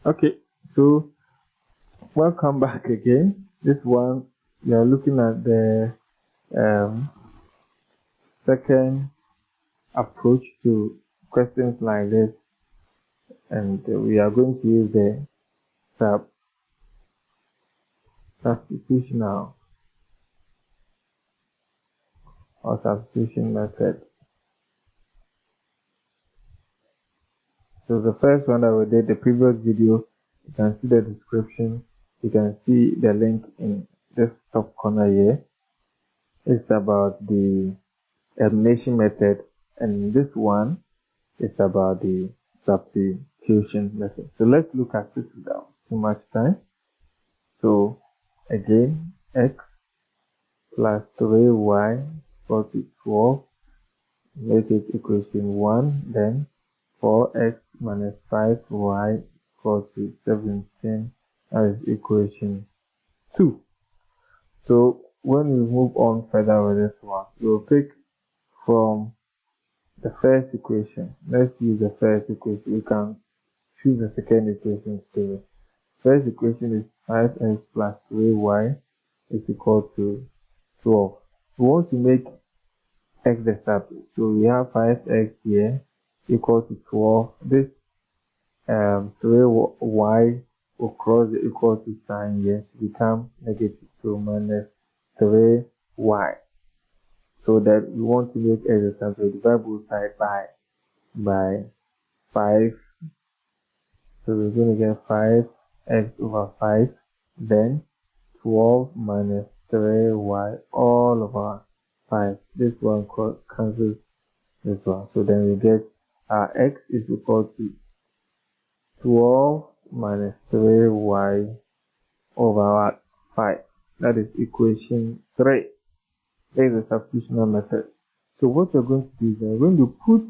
Okay, so welcome back again. This one we are looking at the um, second approach to questions like this, and we are going to use the substitutional or substitution method. So the first one that we did, the previous video, you can see the description. You can see the link in this top corner here. It's about the elimination method, and this one is about the substitution method. So let's look at it without too much time. So again, x plus 3y equals to 12. Make it equation 1. Then 4x minus 5y equals to 17. That is equation 2. So when we move on further with this one, we'll pick from the first equation. Let's use the first equation. We can choose the second equation too. First equation is 5x plus 3y is equal to 12. We want to make x the subject. So we have 5x here equal to 12. This 3y will cross the equal to sign here to become negative 2 minus 3y. So that we want to make x the subject, divide both sides by 5. So we're going to get 5x over 5, then 12 minus 3y all over 5. This one cancels this one. So then we get our x is equal to 12 minus 3y over 5. That is equation 3. There is a substitutional method. So what we're going to do is we're going to put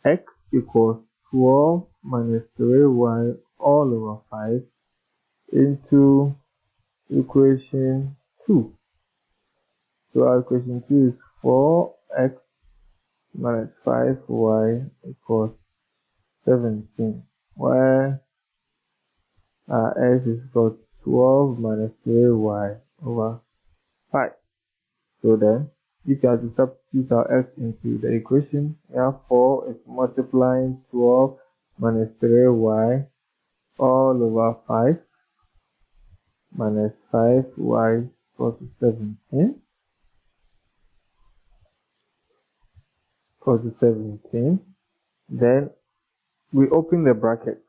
x equals 12 minus 3y all over 5 into equation 2. So our equation 2 is 4x minus 5y equals 17, where our x is equal to 12 minus 3y over 5. So then, if you have to substitute our x into the equation, we have 4 is multiplying 12 minus 3y all over 5 minus 5y equals to 17. Equals to 17. Then we open the bracket.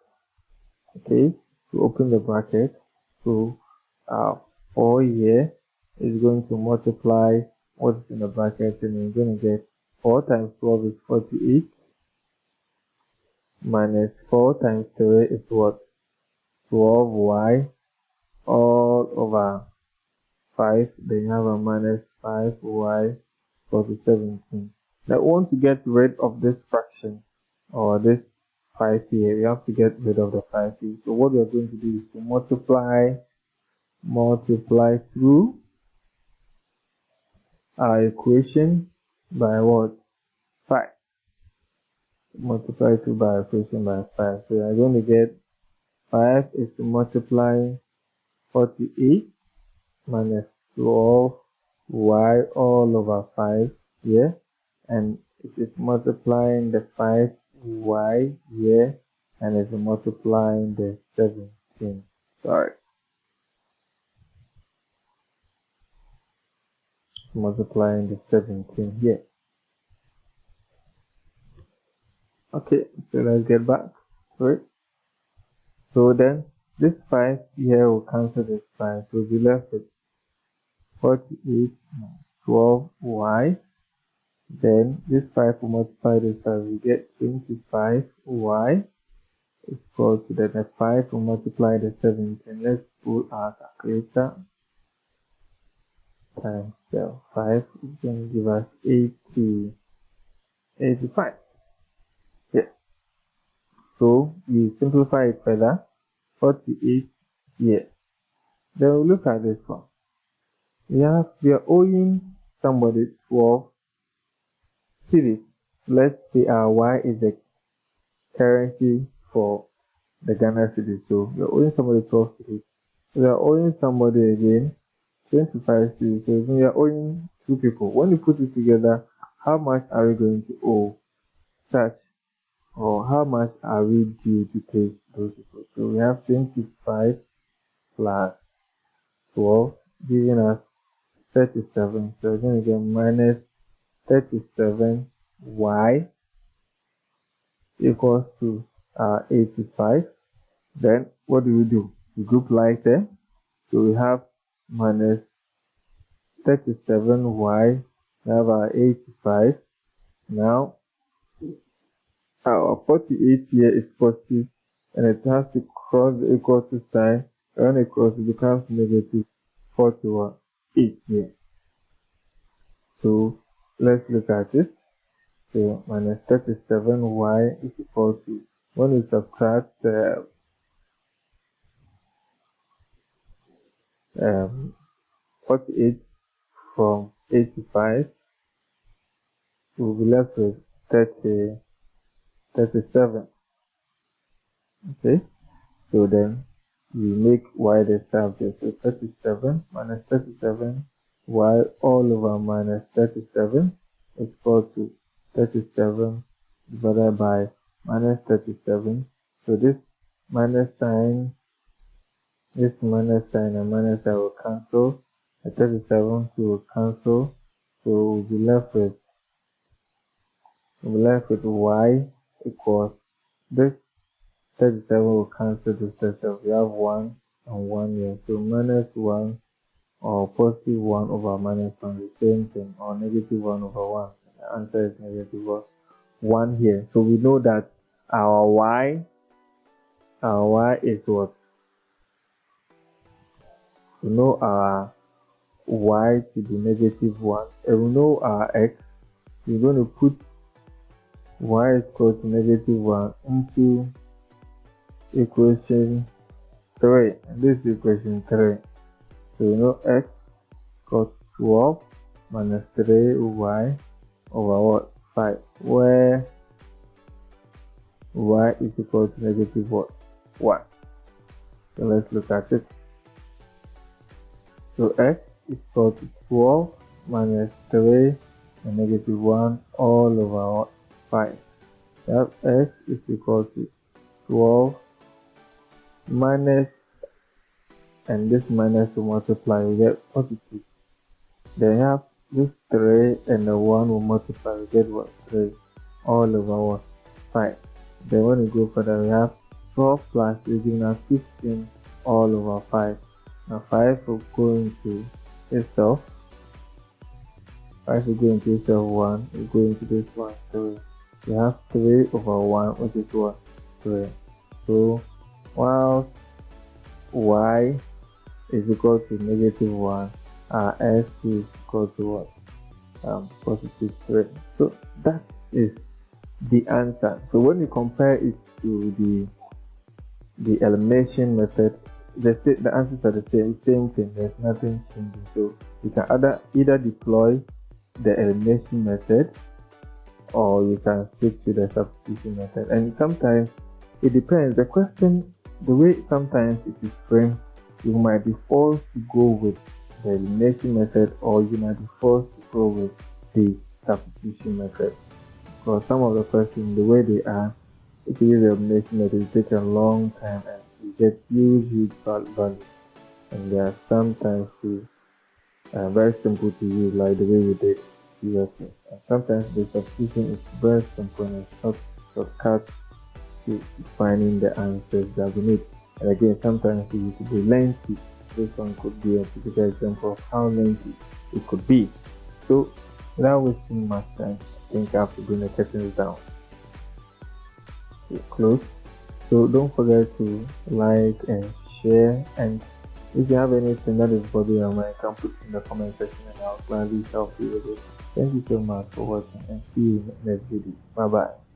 Okay, we open the bracket. So 4 here is going to multiply what is in the bracket, and we're going to get 4 times 12 is 48 minus 4 times 3 is what? 12y all over 5. Then you have a minus 5y equals to 17. Now we want to get rid of this fraction or this 5 here. We have to get rid of the 5 here. So what we are going to do is to multiply through our equation by what? 5. Multiply through by equation by 5. So we are going to get 5 is to multiply 48 minus 12y all over 5 here, and it is multiplying the 5y here, and it's multiplying the 17. Sorry. Multiplying the 17 here. Okay, so let's get back to it. So then this 5 here will cancel this 5, so we'll be left with 48 12y. Then this 5 will multiply this 5, we get 25y equals to the 5 will multiply the 17. Let's pull our calculator. Times 5 is going to give us 85. Yes. So we simplify it further. 48 here. Then we look at this one. We are owing somebody 12 cities. Let's say our y is the currency for the Ghana city. So you're owing somebody 12 cities. So you're owing somebody again 25 cities. So you're owing two people. When you put it together, how much are we going to owe such, or how much are we due to pay those people? So we have 25 plus 12 giving us 37. So we're going to get minus 37y equals to 85. Then what do? We group like there. So we have minus 37y, we have our 85. Now our 48 here is positive, and it has to cross the equal to sign. When it crosses, it becomes negative 48 here. So let's look at it. So minus 37y is equal to, when we subtract 48 from 85, we'll be left with 37. Okay, so then we make y the subject. So 37 minus 37 y all over minus 37 is equal to 37 divided by minus 37. So this minus sign and minus sign will cancel. The 37 will cancel. So we'll be left with y equals this 37 will cancel this 37. We have 1 and 1 here. So minus 1 or positive 1 over minus 1, the same thing, or negative 1 over 1. The answer is negative 1 here. So we know that our y is what? We know our y to be negative 1. And we know our x. We're going to put y is equal to negative 1 into equation 3. And this is equation 3. So we know x equals 12 minus 3y over what? 5. Where y is equal to negative what? 1. So let's look at it. So x is equal to 12 minus 3 and negative 1 all over 5. That x is equal to 12 minus, and this minus will multiply, we get positive. Then you have this 3 and the 1 will multiply, we get what? 3 all over 5. Then when we go further, we have 12 plus 3 giving us 15 all over 5. Now 5 will go into itself. 5 will go into itself 1, will go into this 1, 3. We have 3 over 1, which is what? 3. So while y is equal to negative 1, our s is equal to what? Positive 3. So that is the answer. So when you compare it to the elimination method, the answers are the same thing. There's nothing changing. So you can either deploy the elimination method, or you can switch to the substitution method. And sometimes it depends. The question, the way sometimes it is framed, you might be forced to go with the elimination method, or you might be forced to go with the substitution method. Because some of the questions, the way they are, if you use the elimination method, it takes a long time and you get huge values. And they are sometimes very simple to use, like the way we did previously. And sometimes the substitution is very simple and it's shortcut to finding the answers that we need. And again, sometimes it could be lengthy. This one could be a typical example of how lengthy it could be. So without wasting much time, I think I have to bring the curtains down. Close. So don't forget to like and share, and if you have anything that is bothering your mind, you can put it in the comment section and I'll gladly help you with it. Thank you so much for watching, and see you in the next video. Bye bye.